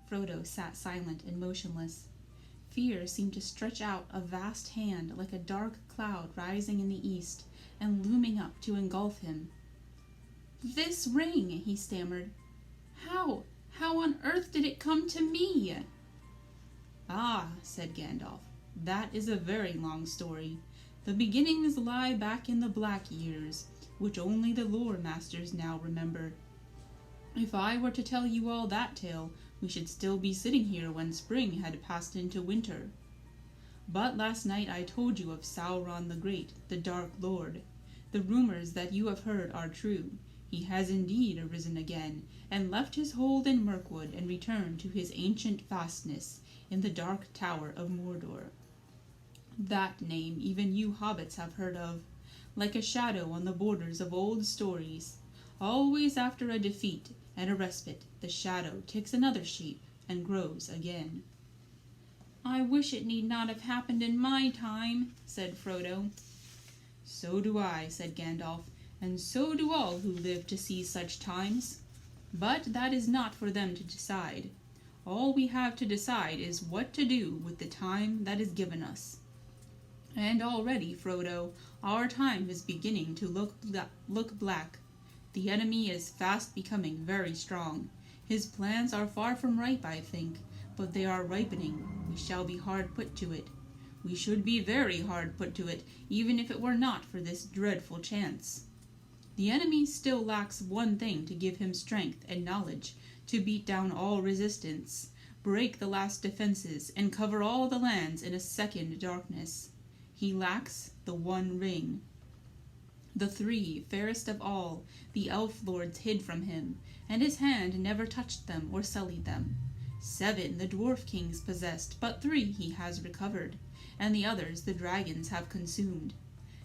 Frodo sat silent and motionless. Fear seemed to stretch out a vast hand like a dark cloud rising in the east and looming up to engulf him. "This ring," he stammered. How on earth did it come to me?" "Ah," said Gandalf, "that is a very long story. The beginnings lie back in the Black Years, which only the lore masters now remember. If I were to tell you all that tale, we should still be sitting here when spring had passed into winter. But last night I told you of Sauron the Great, the Dark Lord. The rumors that you have heard are true. He has indeed arisen again, and left his hold in Mirkwood and returned to his ancient fastness in the Dark Tower of Mordor. That name even you hobbits have heard of, like a shadow on the borders of old stories. Always after a defeat and a respite, the shadow takes another shape and grows again." "I wish it need not have happened in my time," said Frodo. "So do I," said Gandalf, "and so do all who live to see such times. But that is not for them to decide. All we have to decide is what to do with the time that is given us. And already, Frodo, our time is beginning to look black. The enemy is fast becoming very strong. His plans are far from ripe, I think, but they are ripening. We shall be hard put to it. We should be very hard put to it, even if it were not for this dreadful chance. The enemy still lacks one thing to give him strength and knowledge to beat down all resistance, break the last defenses, and cover all the lands in a second darkness. He lacks the one ring. The 3 fairest of all the elf lords hid from him, and his hand never touched them or sullied them. 7 the dwarf kings possessed, but 3 he has recovered, and the others the dragons have consumed.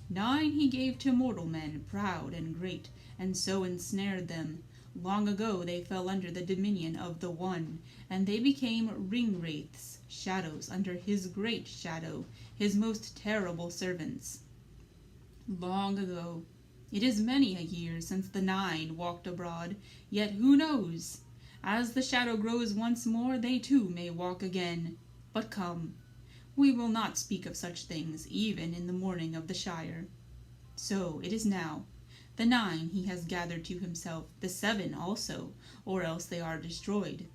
9 he gave to mortal men, proud and great, and so ensnared them. Long ago they fell under the dominion of the One, and they became ring-wraiths, shadows under his great shadow, his most terrible servants. Long ago. It is many a year since the 9 walked abroad, yet who knows? As the shadow grows once more, they too may walk again. But come, we will not speak of such things, even in the morning of the Shire. So it is now. The 9 he has gathered to himself, the 7 also, or else they are destroyed.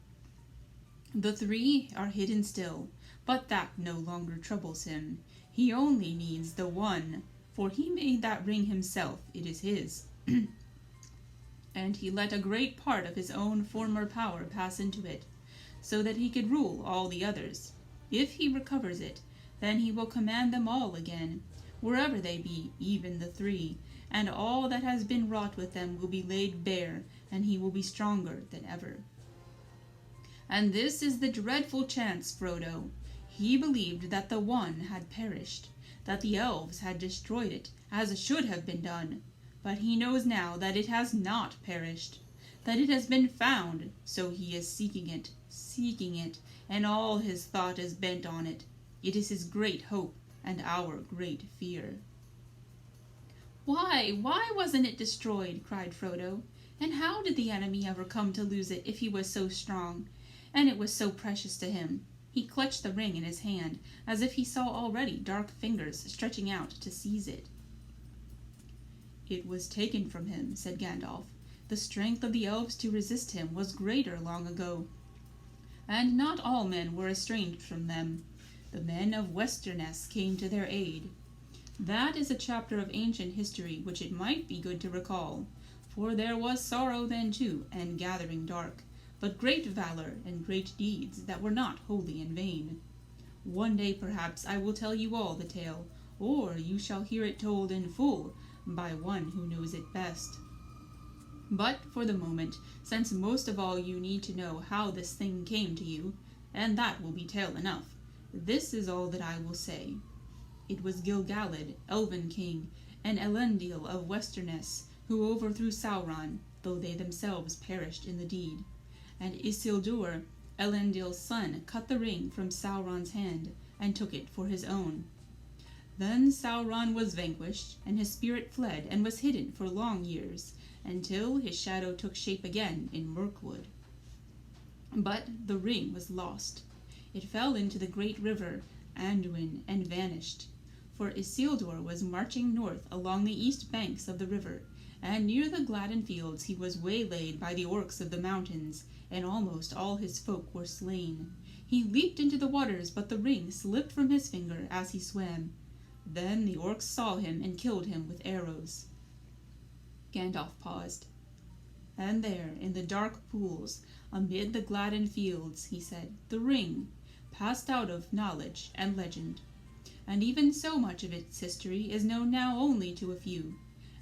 The 3 are hidden still, but that no longer troubles him. He only needs the 1, for he made that ring himself, it is his. And he let a great part of his own former power pass into it, so that he could rule all the others. If he recovers it, then he will command them all again, wherever they be, even the 3, and all that has been wrought with them will be laid bare, and he will be stronger than ever. And this is the dreadful chance, Frodo. He believed that the One had perished, that the elves had destroyed it, as should have been done. But he knows now that it has not perished, that it has been found, so he is seeking it, and all his thought is bent on it. It is his great hope and our great fear." Why wasn't it destroyed?" cried Frodo. "And how did the enemy ever come to lose it if he was so strong, and it was so precious to him?" He clutched the ring in his hand, as if he saw already dark fingers stretching out to seize it. "It was taken from him," said Gandalf. "The strength of the elves to resist him was greater long ago, and not all men were estranged from them. The men of Westerness came to their aid. That is a chapter of ancient history which it might be good to recall, for there was sorrow then too, and gathering dark, but great valor and great deeds that were not wholly in vain. One day perhaps I will tell you all the tale, or you shall hear it told in full by one who knows it best. But for the moment, since most of all you need to know how this thing came to you, and that will be tale enough, this is all that I will say. It was Gil-galad, Elven King, and Elendil of Westerness, who overthrew Sauron, though they themselves perished in the deed. And Isildur, Elendil's son, cut the ring from Sauron's hand, and took it for his own. Then Sauron was vanquished, and his spirit fled and was hidden for long years, until his shadow took shape again in Mirkwood. But the ring was lost. It fell into the great river Anduin and vanished. For Isildur was marching north along the east banks of the river, and near the Gladden fields he was waylaid by the orcs of the mountains, and almost all his folk were slain. He leaped into the waters, but the ring slipped from his finger as he swam. Then the orcs saw him and killed him with arrows. Gandalf paused. And there, in the dark pools, amid the Gladden fields, he said, the ring, passed out of knowledge and legend. And even so much of its history is known now only to a few,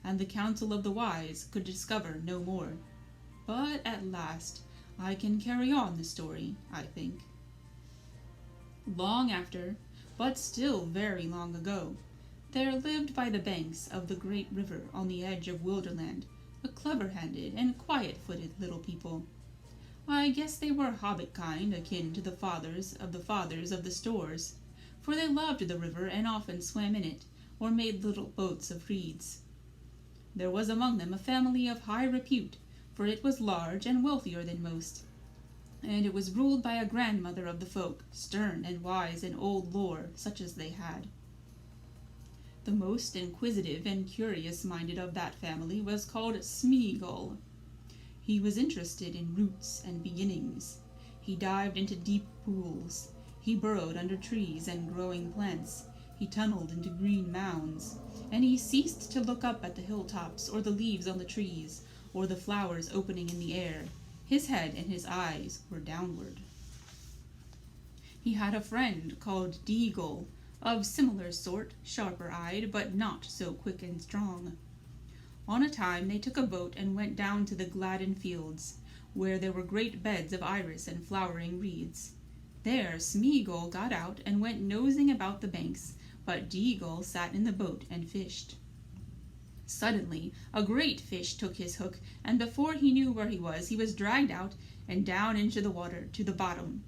and the Council of the Wise could discover no more. But at last I can carry on the story, I think. Long after, but still very long ago, there lived by the banks of the great river on the edge of Wilderland a clever-handed and quiet-footed little people. I guess they were hobbit kind, akin to the fathers of the stores, for they loved the river and often swam in it, or made little boats of reeds. There was among them a family of high repute, for it was large and wealthier than most, and it was ruled by a grandmother of the folk, stern and wise in old lore such as they had. The most inquisitive and curious-minded of that family was called Smeagol. He was interested in roots and beginnings. He dived into deep pools. He burrowed under trees and growing plants. He tunneled into green mounds, and he ceased to look up at the hilltops or the leaves on the trees or the flowers opening in the air. His head and his eyes were downward. He had a friend called Deagle, of similar sort, sharper-eyed, but not so quick and strong. On a time they took a boat and went down to the Gladden fields, where there were great beds of iris and flowering reeds. There Smeagol got out and went nosing about the banks, but Deagle sat in the boat and fished. Suddenly a great fish took his hook, and before he knew where he was dragged out and down into the water to the bottom.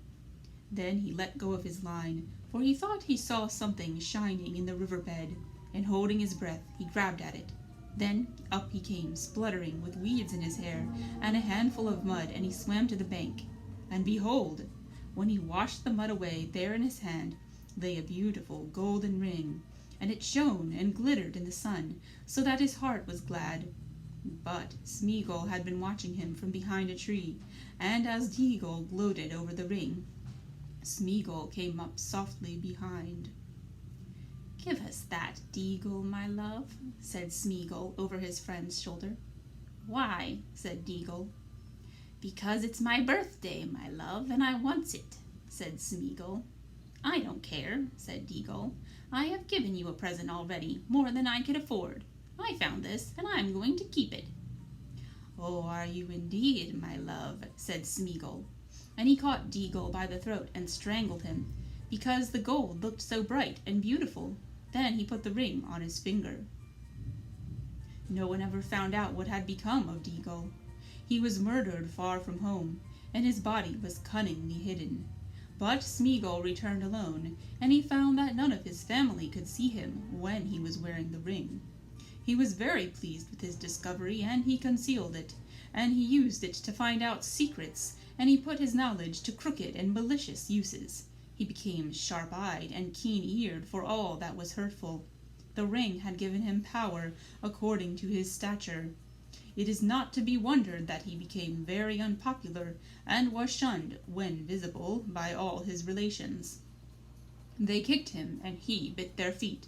Then he let go of his line, for he thought he saw something shining in the riverbed, and holding his breath, he grabbed at it. Then up he came, spluttering, with weeds in his hair and a handful of mud, and he swam to the bank. And behold, when he washed the mud away, there in his hand lay a beautiful golden ring, and it shone and glittered in the sun, so that his heart was glad. But Smeagol had been watching him from behind a tree, and as Deagle gloated over the ring, Smeagol came up softly behind. "Give us that, Deagle, my love," said Smeagol over his friend's shoulder. "Why?" said Deagle. "Because it's my birthday, my love, and I wants it," said Smeagol. "I don't care," said Deagle. "I have given you a present already, more than I could afford. I found this, and I'm going to keep it." "Oh, are you indeed, my love?" said Smeagol. And he caught Deagle by the throat and strangled him, because the gold looked so bright and beautiful. Then he put the ring on his finger. No one ever found out what had become of Deagle. He was murdered far from home, and his body was cunningly hidden. But Smeagol returned alone, and he found that none of his family could see him when he was wearing the ring. He was very pleased with his discovery, and he concealed it, and he used it to find out secrets, and he put his knowledge to crooked and malicious uses. He became sharp-eyed and keen-eared for all that was hurtful. The ring had given him power according to his stature. It is not to be wondered that he became very unpopular, and was shunned, when visible, by all his relations. They kicked him, and he bit their feet.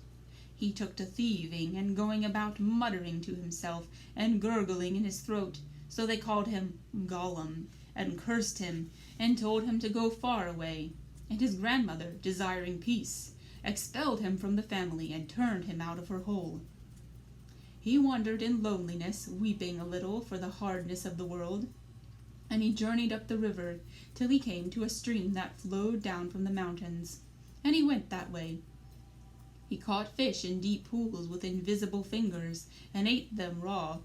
He took to thieving and going about muttering to himself and gurgling in his throat, so they called him Gollum, and cursed him, and told him to go far away. And his grandmother, desiring peace, expelled him from the family and turned him out of her hole. He wandered in loneliness, weeping a little for the hardness of the world, and he journeyed up the river till he came to a stream that flowed down from the mountains, and he went that way. He caught fish in deep pools with invisible fingers, and ate them raw.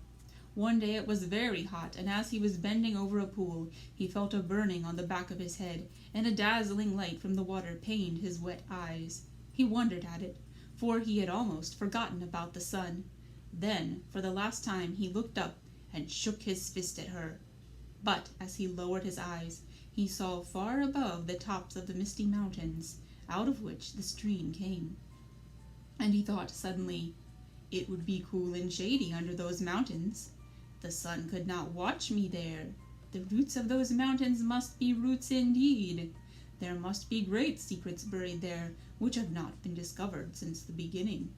One day it was very hot, and as he was bending over a pool, he felt a burning on the back of his head, and a dazzling light from the water pained his wet eyes. He wondered at it, for he had almost forgotten about the sun. Then, for the last time, he looked up and shook his fist at her. But as he lowered his eyes, he saw far above the tops of the misty mountains, out of which the stream came. And he thought suddenly, it would be cool and shady under those mountains. The sun could not watch me there. The roots of those mountains must be roots indeed. There must be great secrets buried there, which have not been discovered since the beginning.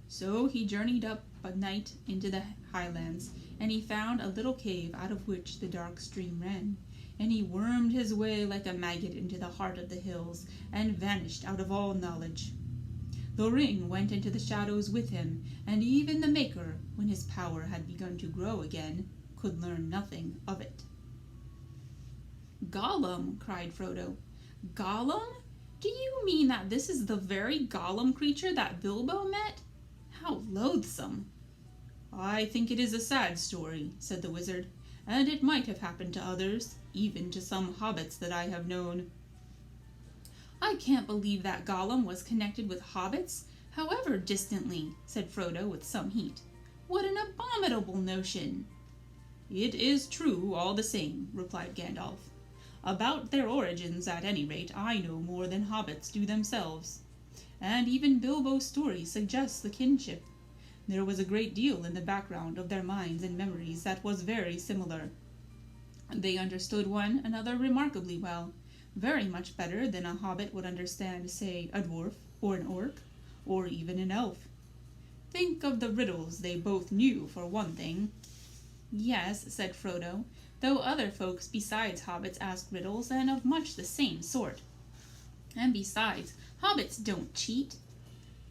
So he journeyed up at night into the highlands, and he found a little cave out of which the dark stream ran, and he wormed his way like a maggot into the heart of the hills, and vanished out of all knowledge. The ring went into the shadows with him, and even the Maker, when his power had begun to grow again, could learn nothing of it. "Gollum!" cried Frodo. "Gollum? Do you mean that this is the very Gollum creature that Bilbo met? How loathsome!" "I think it is a sad story," said the wizard, "and it might have happened to others, even to some hobbits that I have known." "I can't believe that Gollum was connected with hobbits, however distantly," said Frodo with some heat. "What an abominable notion!" "It is true all the same," replied Gandalf. "About their origins, at any rate, I know more than hobbits do themselves. And even Bilbo's story suggests the kinship. There was a great deal in the background of their minds and memories that was very similar. They understood one another remarkably well, very much better than a hobbit would understand, say, a dwarf, or an orc, or even an elf. Think of the riddles they both knew, for one thing." "Yes," said Frodo, "though other folks besides hobbits ask riddles, and of much the same sort. And besides, hobbits don't cheat."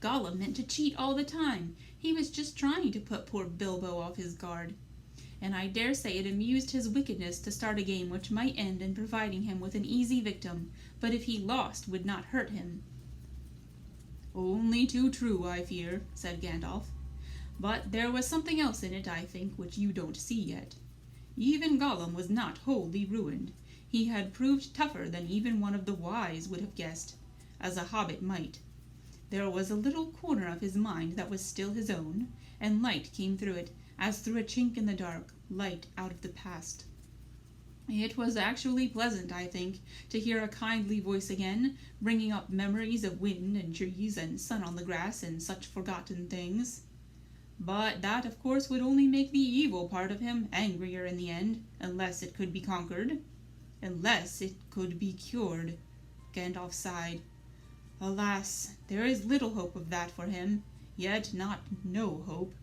"Gollum meant to cheat all the time. He was just trying to put poor Bilbo off his guard. And I dare say it amused his wickedness to start a game which might end in providing him with an easy victim, but if he lost would not hurt him." "Only too true, I fear," said Gandalf. "But there was something else in it, I think, which you don't see yet. Even Gollum was not wholly ruined. He had proved tougher than even one of the wise would have guessed, as a hobbit might. There was a little corner of his mind that was still his own, and light came through it, as through a chink in the dark, light out of the past. It was actually pleasant, I think, to hear a kindly voice again, bringing up memories of wind and trees and sun on the grass and such forgotten things. But that, of course, would only make the evil part of him angrier in the end, unless it could be conquered. Unless it could be cured." Gandalf sighed. "Alas, there is little hope of that for him, yet not no hope.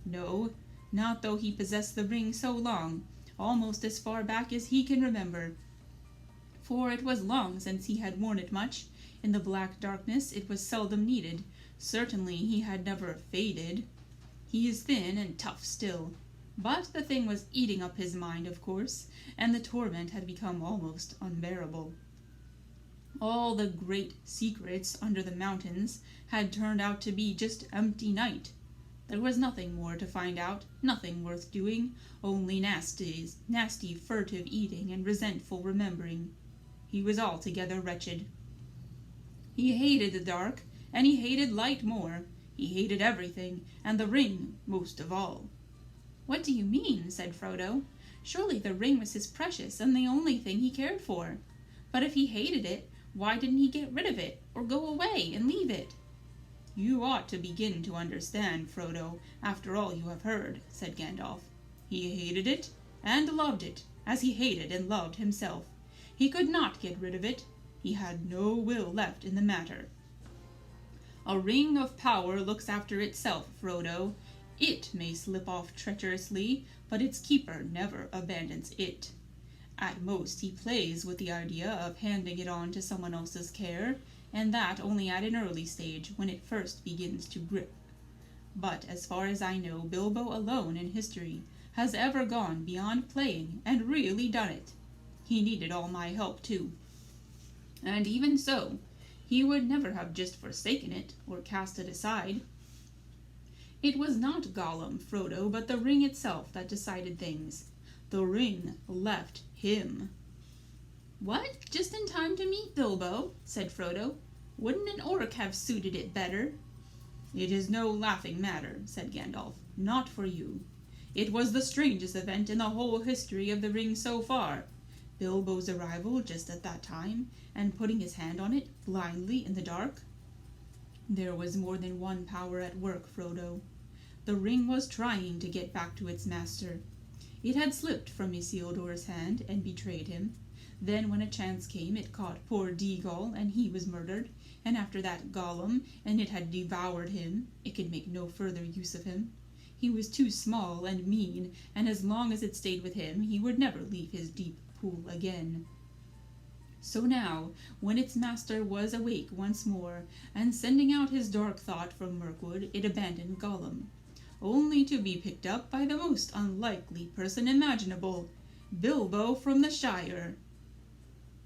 No, not though he possessed the ring so long, almost as far back as he can remember. For it was long since he had worn it much. In the black darkness it was seldom needed. Certainly he had never faded. He is thin and tough still. But the thing was eating up his mind, of course, and the torment had become almost unbearable. All the great secrets under the mountains had turned out to be just empty night. There was nothing more to find out, nothing worth doing, only nasty furtive eating and resentful remembering. He was altogether wretched. He hated the dark, and he hated light more. He hated everything, and the ring most of all. "What do you mean?" said Frodo. "Surely the ring was his precious and the only thing he cared for. But if he hated it, why didn't he get rid of it, or go away and leave it?" "You ought to begin to understand, Frodo, after all you have heard," said Gandalf. "He hated it, and loved it, as he hated and loved himself. He could not get rid of it. He had no will left in the matter. A ring of power looks after itself, Frodo. It may slip off treacherously, but its keeper never abandons it. At most he plays with the idea of handing it on to someone else's care, and that only at an early stage, when it first begins to grip. But as far as I know, Bilbo alone in history has ever gone beyond playing and really done it. He needed all my help, too. And even so, he would never have just forsaken it, or cast it aside. It was not Gollum, Frodo, but the ring itself that decided things. The ring left him." "What? Just in time to meet Bilbo?" said Frodo. "Wouldn't an orc have suited it better?" "It is no laughing matter," said Gandalf. "Not for you. It was the strangest event in the whole history of the ring so far. Bilbo's arrival just at that time, and putting his hand on it blindly in the dark? There was more than one power at work, Frodo. The ring was trying to get back to its master. It had slipped from Isildur's hand and betrayed him. Then when a chance came, it caught poor Deagol, and he was murdered, and after that Gollum, and it had devoured him. It could make no further use of him. He was too small and mean, and as long as it stayed with him, he would never leave his deep pool again. So now, when its master was awake once more, and sending out his dark thought from Mirkwood, it abandoned Gollum, only to be picked up by the most unlikely person imaginable, Bilbo from the Shire.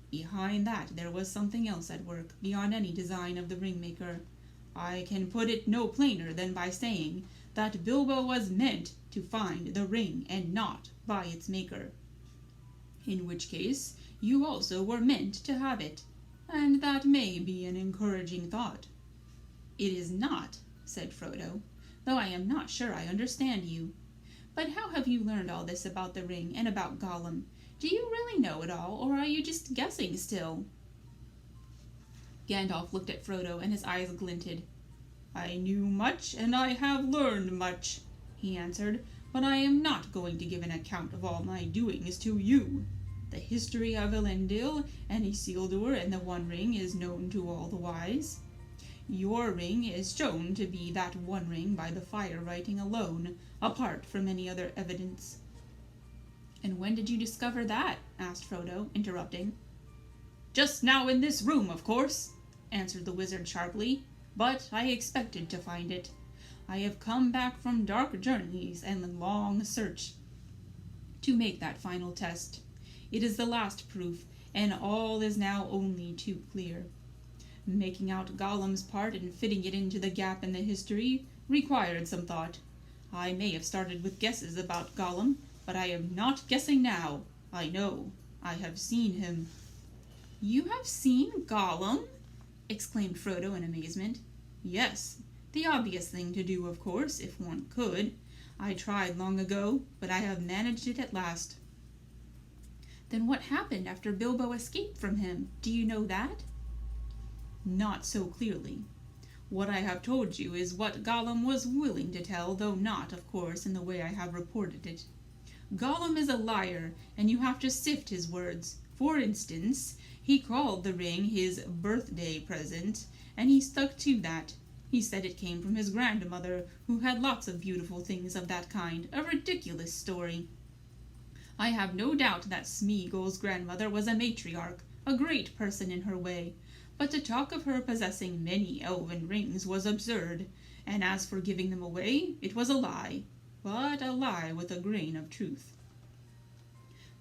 Behind that there was something else at work, beyond any design of the ringmaker. I can put it no plainer than by saying that Bilbo was meant to find the ring and not by its maker. In which case, you also were meant to have it, and that may be an encouraging thought. It is not, said Frodo, though I am not sure I understand you. But how have you learned all this about the ring and about Gollum? Do you really know it all, or are you just guessing still? Gandalf looked at Frodo, and his eyes glinted. I knew much, and I have learned much, he answered, but I am not going to give an account of all my doings to you. The history of Elendil and Isildur and the One Ring is known to all the wise. Your ring is shown to be that One Ring by the fire writing alone, apart from any other evidence. And when did you discover that? Asked Frodo, interrupting. Just now in this room, of course, answered the wizard sharply, but I expected to find it. I have come back from dark journeys and long search to make that final test. It is the last proof, and all is now only too clear. Making out Gollum's part and fitting it into the gap in the history required some thought. I may have started with guesses about Gollum, but I am not guessing now. I know. I have seen him. You have seen Gollum? Exclaimed Frodo in amazement. Yes, the obvious thing to do, of course, if one could. I tried long ago, but I have managed it at last. Then what happened after Bilbo escaped from him? Do you know that? Not so clearly. What I have told you is what Gollum was willing to tell, though not, of course, in the way I have reported it. Gollum is a liar, and you have to sift his words. For instance, he called the ring his birthday present, and he stuck to that. He said it came from his grandmother, who had lots of beautiful things of that kind. A ridiculous story. I have no doubt that Smeagol's grandmother was a matriarch, a great person in her way, but to talk of her possessing many elven rings was absurd, and as for giving them away, it was a lie, but a lie with a grain of truth.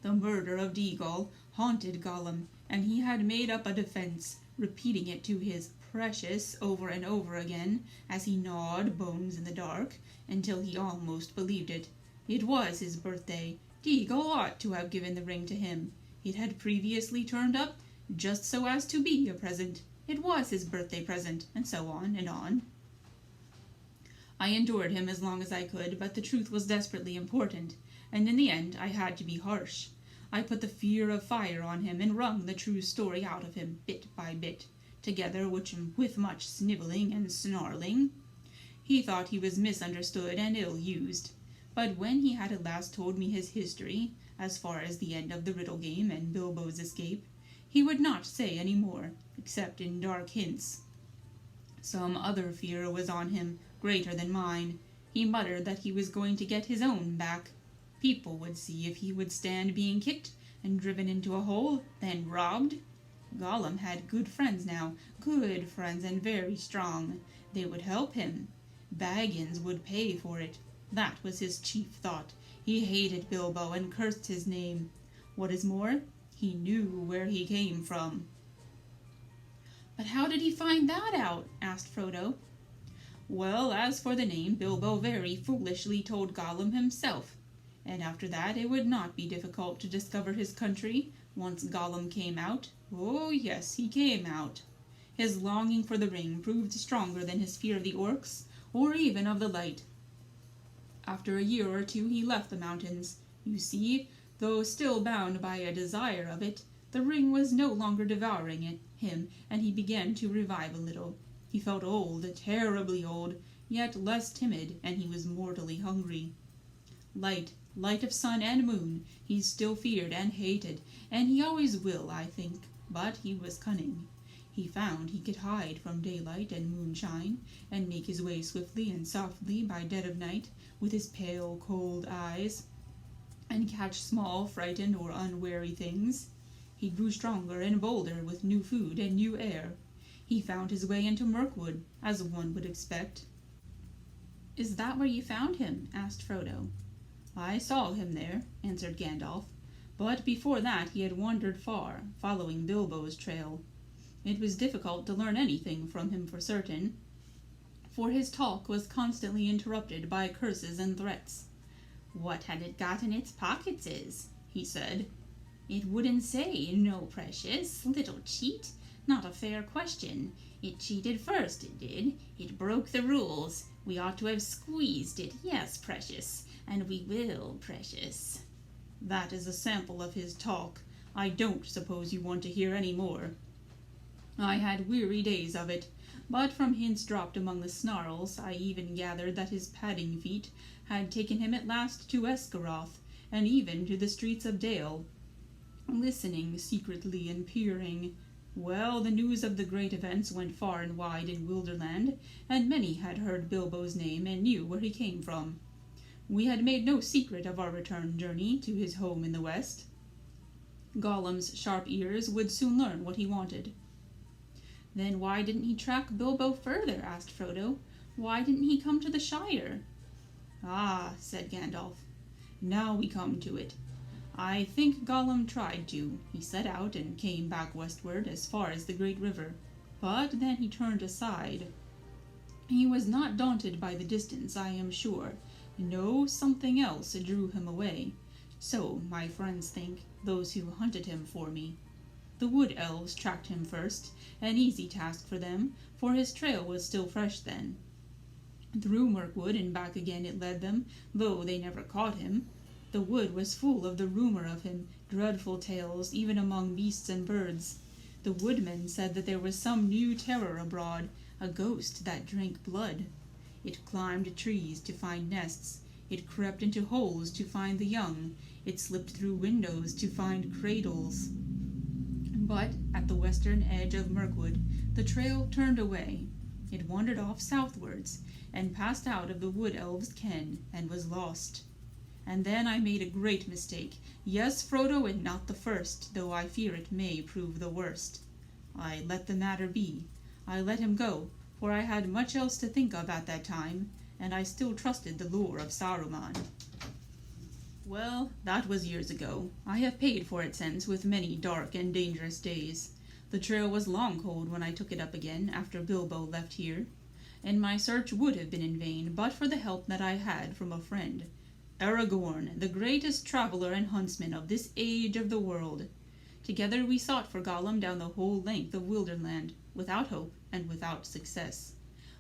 The murder of Deagol haunted Gollum, and he had made up a defense, repeating it to his precious over and over again, as he gnawed bones in the dark, until he almost believed it. It was his birthday. Deagol ought to have given the ring to him. It had previously turned up, just so as to be a present. It was his birthday present, and so on and on. I endured him as long as I could, but the truth was desperately important, and in the end I had to be harsh. I put the fear of fire on him and wrung the true story out of him, bit by bit, together with much snivelling and snarling. He thought he was misunderstood and ill-used, but when he had at last told me his history, as far as the end of the riddle game and Bilbo's escape, he would not say any more, except in dark hints. Some other fear was on him, greater than mine. He muttered that he was going to get his own back. People would see if he would stand being kicked and driven into a hole, then robbed. Gollum had good friends now, good friends and very strong. They would help him. Baggins would pay for it. That was his chief thought. He hated Bilbo and cursed his name. What is more, he knew where he came from. But how did he find that out? Asked Frodo. Well, as for the name, Bilbo very foolishly told Gollum himself, and after that it would not be difficult to discover his country, once Gollum came out. Oh yes, he came out. His longing for the ring proved stronger than his fear of the orcs, or even of the light. After a year or two he left the mountains. You see, Though still bound by a desire of it, the ring was no longer devouring him, and he began to revive a little. He felt old, terribly old, yet less timid, and he was mortally hungry. Light of sun and moon, he still feared and hated, and he always will, I think, but he was cunning. He found he could hide from daylight and moonshine, and make his way swiftly and softly by dead of night, with his pale, cold eyes, and catch small, frightened, or unwary things. He grew stronger and bolder with new food and new air. He found his way into Mirkwood, as one would expect. "Is that where you found him?" asked Frodo. "I saw him there," answered Gandalf, "but before that he had wandered far, following Bilbo's trail. It was difficult to learn anything from him for certain, for his talk was constantly interrupted by curses and threats. 'What had it got in its pockets?' he said. 'It wouldn't say, no, precious, little cheat. Not a fair question. It cheated first, it did. It broke the rules. We ought to have squeezed it. Yes, precious. And we will, precious.' That is a sample of his talk. I don't suppose you want to hear any more. I had weary days of it, but from hints dropped among the snarls, I even gathered that his padding feet had taken him at last to Esgaroth, and even to the streets of Dale. Listening secretly and peering, well, the news of the great events went far and wide in Wilderland, and many had heard Bilbo's name and knew where he came from. We had made no secret of our return journey to his home in the west. Gollum's sharp ears would soon learn what he wanted." "Then why didn't he track Bilbo further?" asked Frodo. "Why didn't he come to the Shire?" "Ah," said Gandalf, "now we come to it. I think Gollum tried to. He set out and came back westward as far as the great river, but then he turned aside. He was not daunted by the distance, I am sure. No, something else drew him away. So, my friends think, those who hunted him for me. The wood elves tracked him first, an easy task for them, for his trail was still fresh then. Through Mirkwood and back again it led them, though they never caught him. The wood was full of the rumor of him, dreadful tales, even among beasts and birds. The woodmen said that there was some new terror abroad, a ghost that drank blood. It climbed trees to find nests. It crept into holes to find the young. It slipped through windows to find cradles. But at the western edge of Mirkwood, the trail turned away. It wandered off southwards, and passed out of the wood elves' ken, and was lost. And then I made a great mistake. Yes, Frodo, and not the first, though I fear it may prove the worst. I let the matter be. I let him go, for I had much else to think of at that time, and I still trusted the lure of Saruman. Well, that was years ago. I have paid for it since with many dark and dangerous days. The trail was long cold when I took it up again after Bilbo left here, and my search would have been in vain but for the help that I had from a friend, Aragorn, the greatest traveler and huntsman of this age of the world. Together we sought for Gollum down the whole length of Wilderland, without hope and without success.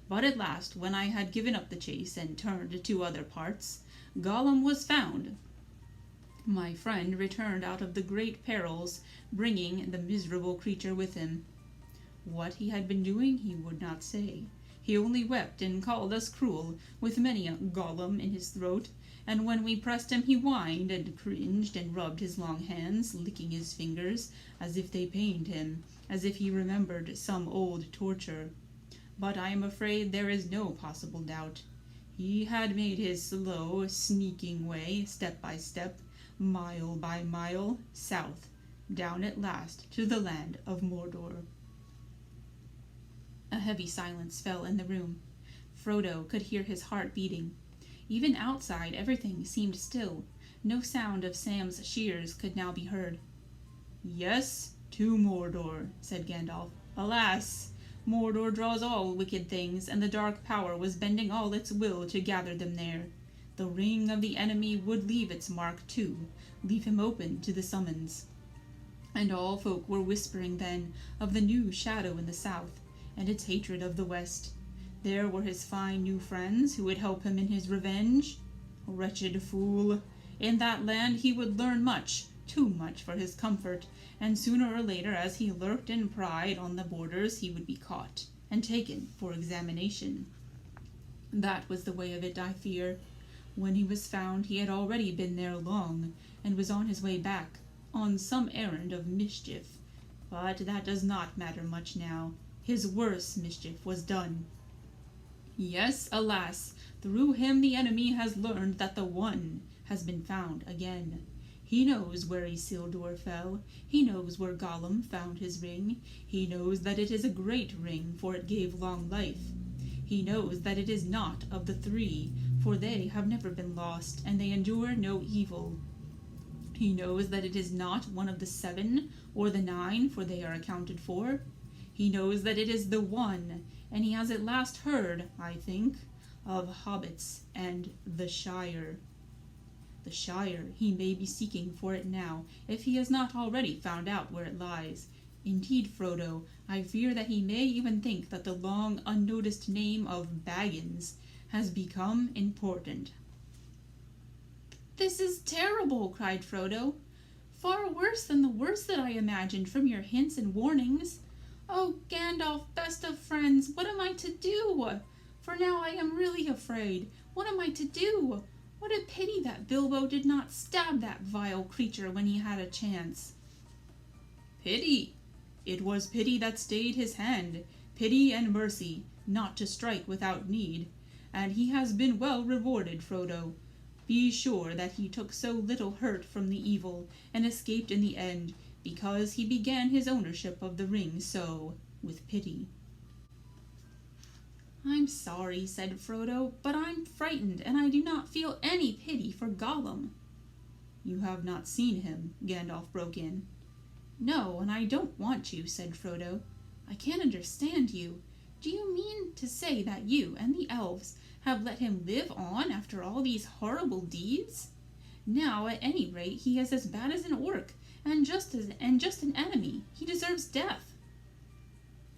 But at last, when I had given up the chase and turned to other parts, Gollum was found. My friend returned out of the great perils, bringing the miserable creature with him. What he had been doing he would not say. He only wept and called us cruel, with many a Gollum in his throat, and when we pressed him he whined and cringed and rubbed his long hands, licking his fingers, as if they pained him, as if he remembered some old torture. But I am afraid there is no possible doubt. He had made his slow, sneaking way, step by step, mile by mile, south, down at last to the land of Mordor. A heavy silence fell in the room. Frodo could hear his heart beating. Even outside, everything seemed still. No sound of Sam's shears could now be heard. "Yes, to Mordor," said Gandalf. "Alas! Mordor draws all wicked things, and the Dark Power was bending all its will to gather them there. The ring of the enemy would leave its mark too, leave him open to the summons. And all folk were whispering then of the new shadow in the south, and its hatred of the west. There were his fine new friends who would help him in his revenge. Wretched fool! In that land he would learn much, too much for his comfort, and sooner or later, as he lurked and pried on the borders, he would be caught and taken for examination. That was the way of it, I fear. When he was found, he had already been there long, and was on his way back, on some errand of mischief. But that does not matter much now. His worst mischief was done. Yes, alas, through him the enemy has learned that the One has been found again. He knows where Isildur fell. He knows where Gollum found his ring. He knows that it is a great ring, for it gave long life. He knows that it is not of the three, for they have never been lost, and they endure no evil. He knows that it is not one of the 7 or the 9, for they are accounted for. He knows that it is the One, and he has at last heard, I think, of hobbits and the Shire. The Shire, he may be seeking for it now, if he has not already found out where it lies. Indeed, Frodo, I fear that he may even think that the long unnoticed name of Baggins has become important. "This is terrible," cried Frodo. "Far worse than the worst that I imagined from your hints and warnings. Oh, Gandalf, best of friends, what am I to do? For now I am really afraid. What am I to do? What a pity that Bilbo did not stab that vile creature when he had a chance." "Pity? It was pity that stayed his hand, pity and mercy, not to strike without need. And he has been well rewarded, Frodo. Be sure that he took so little hurt from the evil, and escaped in the end, because he began his ownership of the ring so, with pity." "I'm sorry," said Frodo, "but I'm frightened, and I do not feel any pity for Gollum." "You have not seen him," Gandalf broke in. "No, and I don't want to," said Frodo. "I can't understand you. Do you mean to say that you and the elves have let him live on after all these horrible deeds? Now, at any rate, he is as bad as an orc, and just an enemy. He deserves death."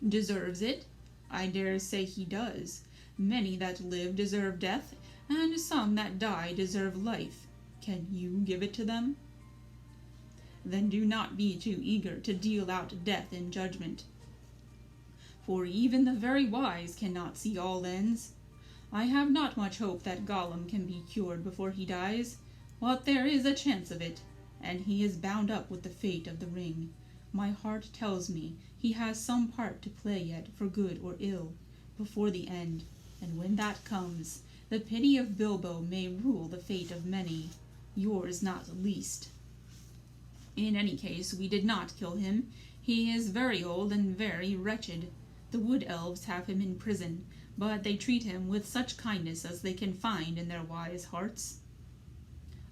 "Deserves it? I dare say he does. Many that live deserve death, and some that die deserve life. Can you give it to them? Then do not be too eager to deal out death in judgment. For even the very wise cannot see all ends. I have not much hope that Gollum can be cured before he dies, but there is a chance of it, and he is bound up with the fate of the ring. My heart tells me he has some part to play yet, for good or ill, before the end, and when that comes, the pity of Bilbo may rule the fate of many, yours not least. In any case, we did not kill him. He is very old and very wretched. The wood elves have him in prison, but they treat him with such kindness as they can find in their wise hearts."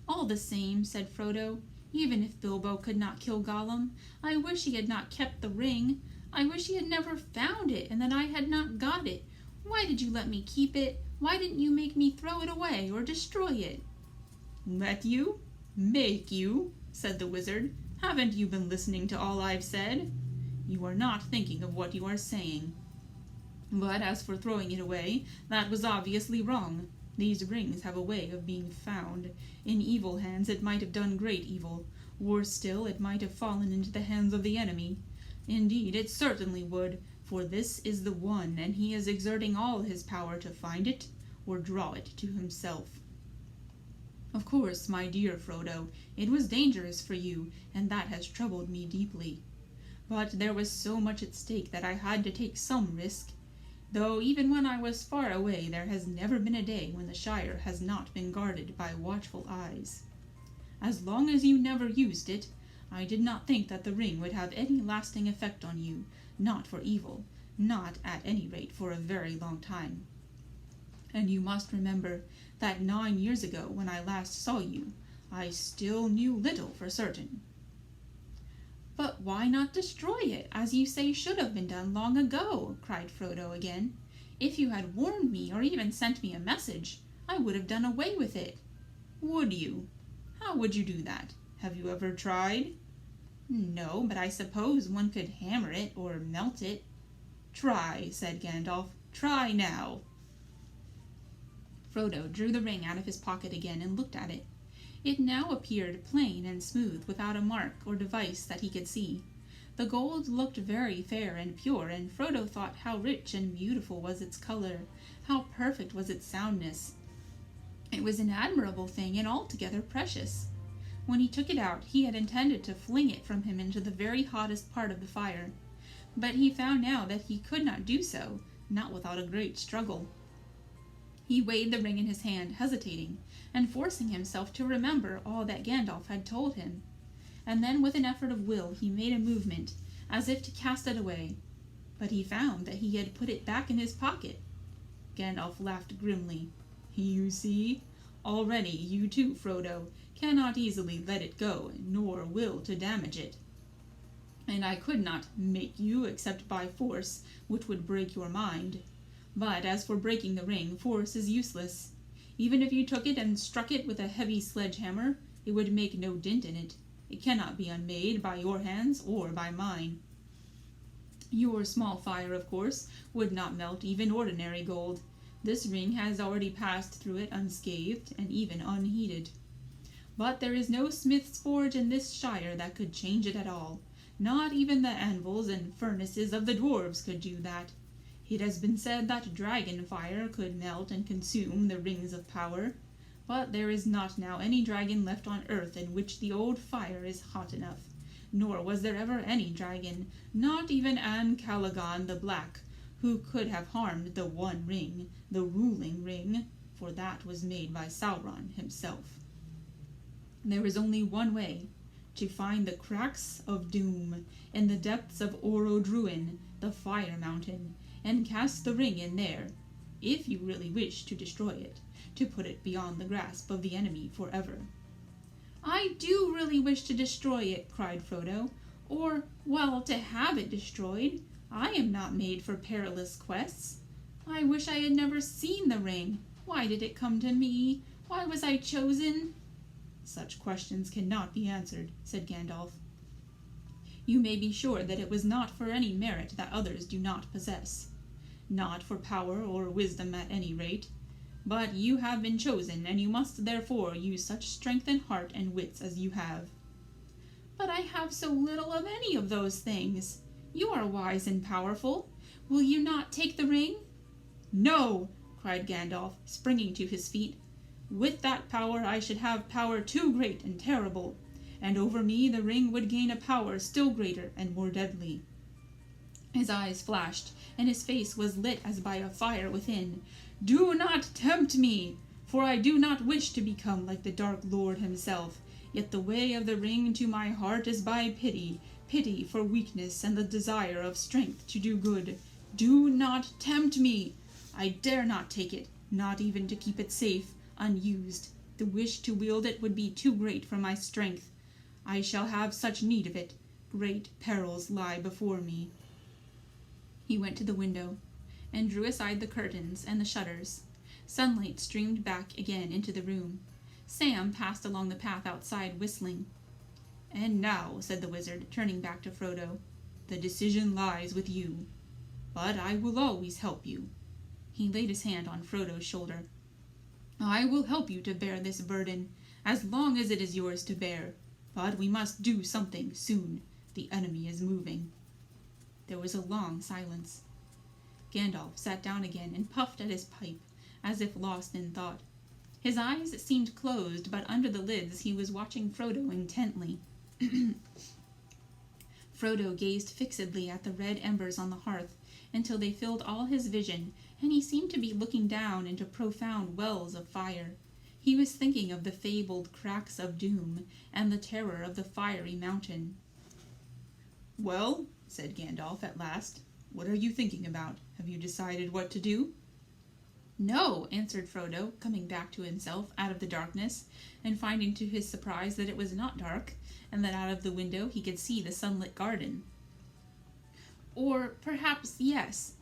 "All the same," said Frodo, "even if Bilbo could not kill Gollum, I wish he had not kept the ring. I wish he had never found it, and that I had not got it. Why did you let me keep it? Why didn't you make me throw it away or destroy it?" "Let you? Make you?" said the wizard. "Haven't you been listening to all I've said? You are not thinking of what you are saying. But as for throwing it away, that was obviously wrong. These rings have a way of being found. In evil hands it might have done great evil. Worse still, it might have fallen into the hands of the enemy. Indeed, it certainly would, for this is the One, and he is exerting all his power to find it, or draw it to himself. Of course, my dear Frodo, it was dangerous for you, and that has troubled me deeply. But there was so much at stake that I had to take some risk. Though even when I was far away, there has never been a day when the Shire has not been guarded by watchful eyes. As long as you never used it, I did not think that the ring would have any lasting effect on you, not for evil, not at any rate for a very long time. And you must remember that 9 years ago, when I last saw you, I still knew little for certain." "But why not destroy it, as you say should have been done long ago?" cried Frodo again. "If you had warned me, or even sent me a message, I would have done away with it." "Would you? How would you do that? Have you ever tried?" "No, but I suppose one could hammer it, or melt it." "Try," said Gandalf. "Try now." Frodo drew the ring out of his pocket again and looked at it. It now appeared plain and smooth, without a mark or device that he could see. The gold looked very fair and pure, and Frodo thought how rich and beautiful was its color, how perfect was its soundness. It was an admirable thing and altogether precious. When he took it out, he had intended to fling it from him into the very hottest part of the fire, but he found now that he could not do so, not without a great struggle. He weighed the ring in his hand, hesitating, and forcing himself to remember all that Gandalf had told him. And then with an effort of will he made a movement, as if to cast it away. But he found that he had put it back in his pocket. Gandalf laughed grimly. "You see? Already you too, Frodo, cannot easily let it go, nor will to damage it. And I could not make you except by force, which would break your mind. But as for breaking the ring, force is useless. Even if you took it and struck it with a heavy sledgehammer, it would make no dent in it. It cannot be unmade by your hands or by mine. Your small fire, of course, would not melt even ordinary gold. This ring has already passed through it unscathed and even unheated. But there is no smith's forge in this shire that could change it at all. Not even the anvils and furnaces of the dwarves could do that. It has been said that dragon fire could melt and consume the rings of power, but there is not now any dragon left on earth in which the old fire is hot enough, nor was there ever any dragon, not even An Calagon the Black, who could have harmed the One Ring, the ruling ring, for that was made by Sauron himself. There is only one way, to find the cracks of doom in the depths of Orodruin, the Fire Mountain, and cast the ring in there, if you really wish to destroy it, to put it beyond the grasp of the enemy forever." "I do really wish to destroy it," cried Frodo, "or, well, to have it destroyed. I am not made for perilous quests. I wish I had never seen the ring. Why did it come to me? Why was I chosen?" "Such questions cannot be answered," said Gandalf. "You may be sure that it was not for any merit that others do not possess. Not for power or wisdom at any rate. But you have been chosen, and you must therefore use such strength and heart and wits as you have." "But I have so little of any of those things. You are wise and powerful. Will you not take the ring?" "No!" cried Gandalf, springing to his feet. "With that power I should have power too great and terrible, and over me the ring would gain a power still greater and more deadly." His eyes flashed, and his face was lit as by a fire within. "Do not tempt me, for I do not wish to become like the Dark Lord himself, yet the way of the ring to my heart is by pity, pity for weakness and the desire of strength to do good. Do not tempt me! I dare not take it, not even to keep it safe, unused. The wish to wield it would be too great for my strength. I shall have such need of it. Great perils lie before me." He went to the window, and drew aside the curtains and the shutters. Sunlight streamed back again into the room. Sam passed along the path outside, whistling. "And now," said the wizard, turning back to Frodo, "the decision lies with you. But I will always help you." He laid his hand on Frodo's shoulder. "I will help you to bear this burden, as long as it is yours to bear. But we must do something soon. The enemy is moving." There was a long silence. Gandalf sat down again and puffed at his pipe, as if lost in thought. His eyes seemed closed, but under the lids he was watching Frodo intently. Frodo gazed fixedly at the red embers on the hearth until they filled all his vision, and he seemed to be looking down into profound wells of fire. He was thinking of the fabled cracks of doom and the terror of the fiery mountain. "Well," said Gandalf at last, "what are you thinking about? Have you decided what to do?" "No," answered Frodo, coming back to himself out of the darkness, and finding to his surprise that it was not dark, and that out of the window he could see the sunlit garden. "Or perhaps yes.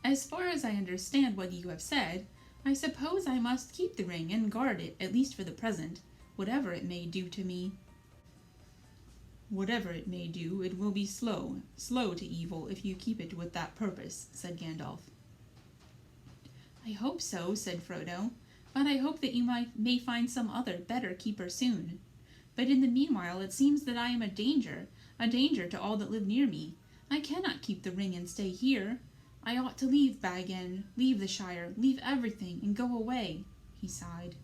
As far as I understand what you have said, I suppose I must keep the ring and guard it, at least for the present, whatever it may do to me." "Whatever it may do, it will be slow to evil if you keep it with that purpose," said Gandalf. "I hope so," said Frodo, but I hope that you may find some other better keeper soon. But in the meanwhile it seems that I am a danger to all that live near me. I cannot keep the ring and stay here. I ought to leave Bag End, leave the Shire, leave everything, and go away," he sighed.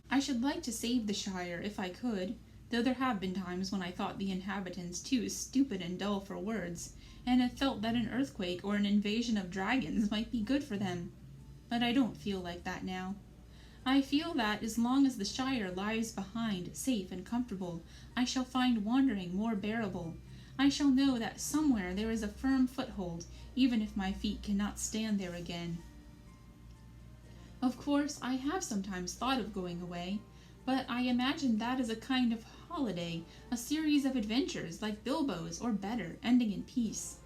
"I should like to save the Shire if I could, though there have been times when I thought the inhabitants too stupid and dull for words, and have felt that an earthquake or an invasion of dragons might be good for them. But I don't feel like that now. I feel that as long as the Shire lies behind, safe and comfortable, I shall find wandering more bearable. I shall know that somewhere there is a firm foothold, even if my feet cannot stand there again. Of course, I have sometimes thought of going away, but I imagine that as a kind of holiday, a series of adventures like Bilbo's, or better, ending in peace.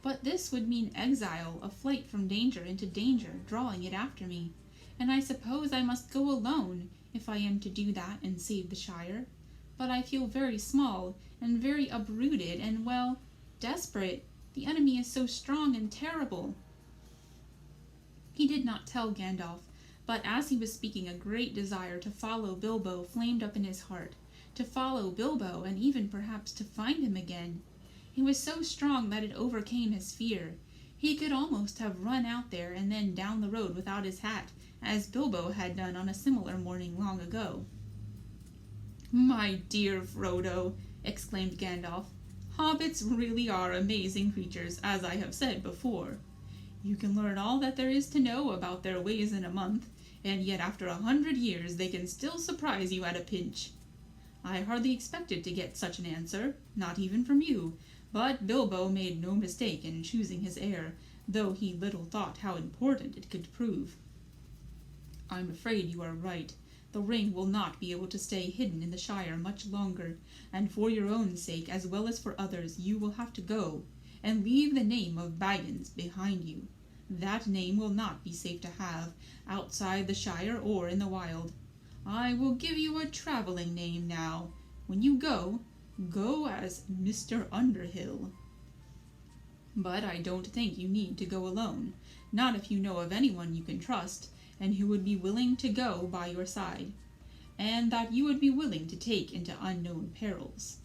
But this would mean exile, a flight from danger into danger, drawing it after me, and I suppose I must go alone if I am to do that and save the Shire. But I feel very small, and very uprooted, and, well, desperate. The enemy is so strong and terrible." He did not tell Gandalf, but as he was speaking a great desire to follow Bilbo flamed up in his heart, to follow Bilbo, and even perhaps to find him again. It was so strong that it overcame his fear. He could almost have run out there and then down the road without his hat, as Bilbo had done on a similar morning long ago. "My dear Frodo," exclaimed Gandalf, "hobbits really are amazing creatures, as I have said before. You can learn all that there is to know about their ways in a month, and yet after 100 years they can still surprise you at a pinch. I hardly expected to get such an answer, not even from you, but Bilbo made no mistake in choosing his heir, though he little thought how important it could prove. I'm afraid you are right. The ring will not be able to stay hidden in the Shire much longer, and for your own sake as well as for others you will have to go, and leave the name of Baggins behind you. That name will not be safe to have, outside the Shire or in the wild. I will give you a traveling name now. When you go as Mr. Underhill. But I don't think you need to go alone, not if you know of anyone you can trust, and who would be willing to go by your side, and that you would be willing to take into unknown perils.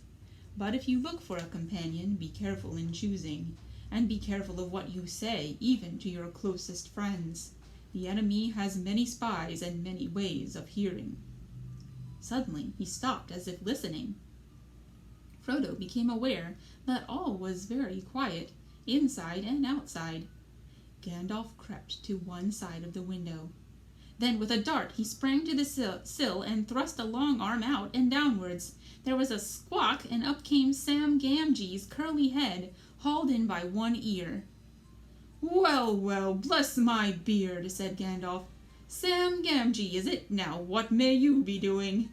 But if you look for a companion, be careful in choosing, and be careful of what you say, even to your closest friends. The enemy has many spies and many ways of hearing." Suddenly he stopped as if listening. Frodo became aware that all was very quiet, inside and outside. Gandalf crept to one side of the window. Then with a dart he sprang to the sill and thrust a long arm out and downwards. There was a squawk, and up came Sam Gamgee's curly head, hauled in by one ear. "Well, well, bless my beard," said Gandalf. "Sam Gamgee, is it? Now, what may you be doing?"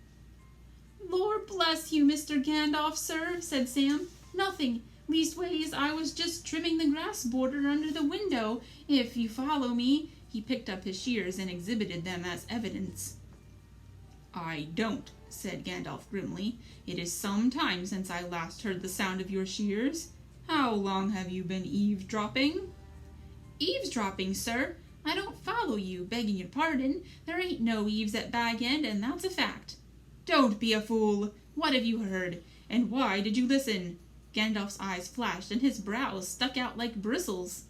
"Lord bless you, Mr. Gandalf, sir," said Sam. "Nothing. Leastways, I was just trimming the grass border under the window, if you follow me." He picked up his shears and exhibited them as evidence. "I don't," said Gandalf grimly. "It is some time since I last heard the sound of your shears. How long have you been eavesdropping?" "Eavesdropping, sir? I don't follow you, begging your pardon. There ain't no eaves at Bag End, and that's a fact." "Don't be a fool! What have you heard? And why did you listen?" Gandalf's eyes flashed, and his brows stuck out like bristles.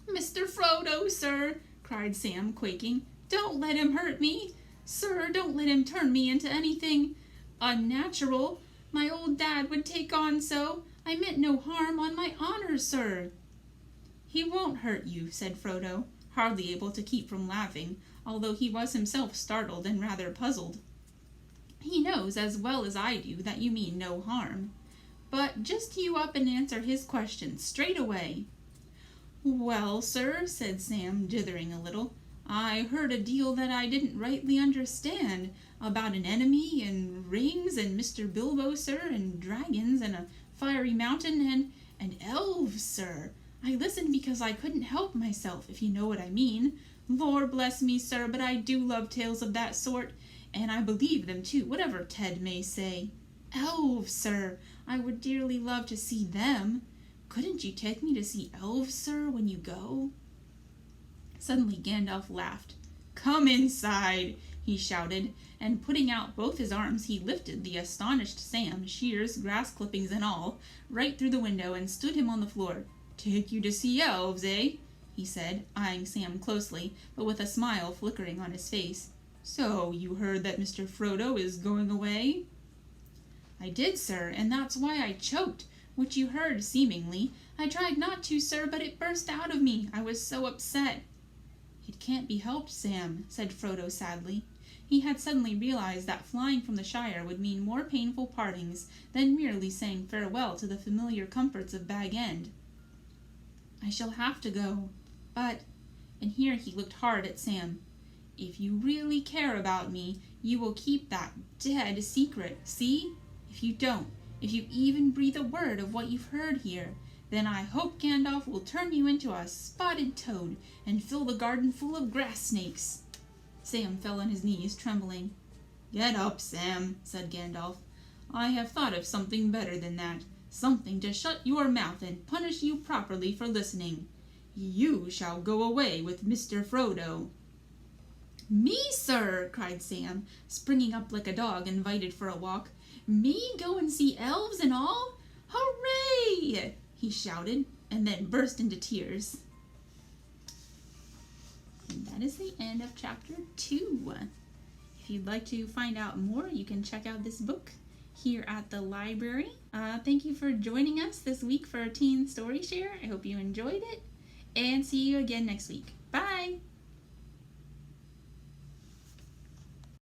"Mr. Frodo, sir," cried Sam, quaking, "don't let him hurt me. Sir, don't let him turn me into anything unnatural. My old dad would take on so. I meant no harm, on my honor, sir." "He won't hurt you," said Frodo, hardly able to keep from laughing, although he was himself startled and rather puzzled. "He knows as well as I do that you mean no harm. But just you up and answer his questions straight away." "Well, sir," said Sam, dithering a little, "I heard a deal that I didn't rightly understand, about an enemy, and rings, and Mr. Bilbo, sir, and dragons, and a fiery mountain, and elves, sir. I listened because I couldn't help myself, if you know what I mean. Lord bless me, sir, but I do love tales of that sort, and I believe them too, whatever Ted may say. Elves, sir, I would dearly love to see them. Couldn't you take me to see elves, sir, when you go?" Suddenly Gandalf laughed. "Come inside," he shouted, and putting out both his arms he lifted the astonished Sam, shears, grass clippings and all, right through the window and stood him on the floor. "Take you to see elves, eh?" he said, eyeing Sam closely, but with a smile flickering on his face. "So, you heard that Mr. Frodo is going away?" "I did, sir, and that's why I choked, which you heard, seemingly. I tried not to, sir, but it burst out of me. I was so upset." "It can't be helped, Sam," said Frodo sadly. He had suddenly realized that flying from the Shire would mean more painful partings than merely saying farewell to the familiar comforts of Bag End. "I shall have to go, but," and here he looked hard at Sam, "if you really care about me, you will keep that dead secret, see? If you don't, if you even breathe a word of what you've heard here, then I hope Gandalf will turn you into a spotted toad and fill the garden full of grass snakes." Sam fell on his knees, trembling. "Get up, Sam," said Gandalf. "I have thought of something better than that, something to shut your mouth and punish you properly for listening. You shall go away with Mr. Frodo." "Me, sir!" cried Sam, springing up like a dog invited for a walk. "Me go and see elves and all? Hooray!" he shouted, and then burst into tears. And that is the end of chapter 2. If you'd like to find out more, you can check out this book here at the library. Thank you for joining us this week for Teen Story Share. I hope you enjoyed it, and see you again next week.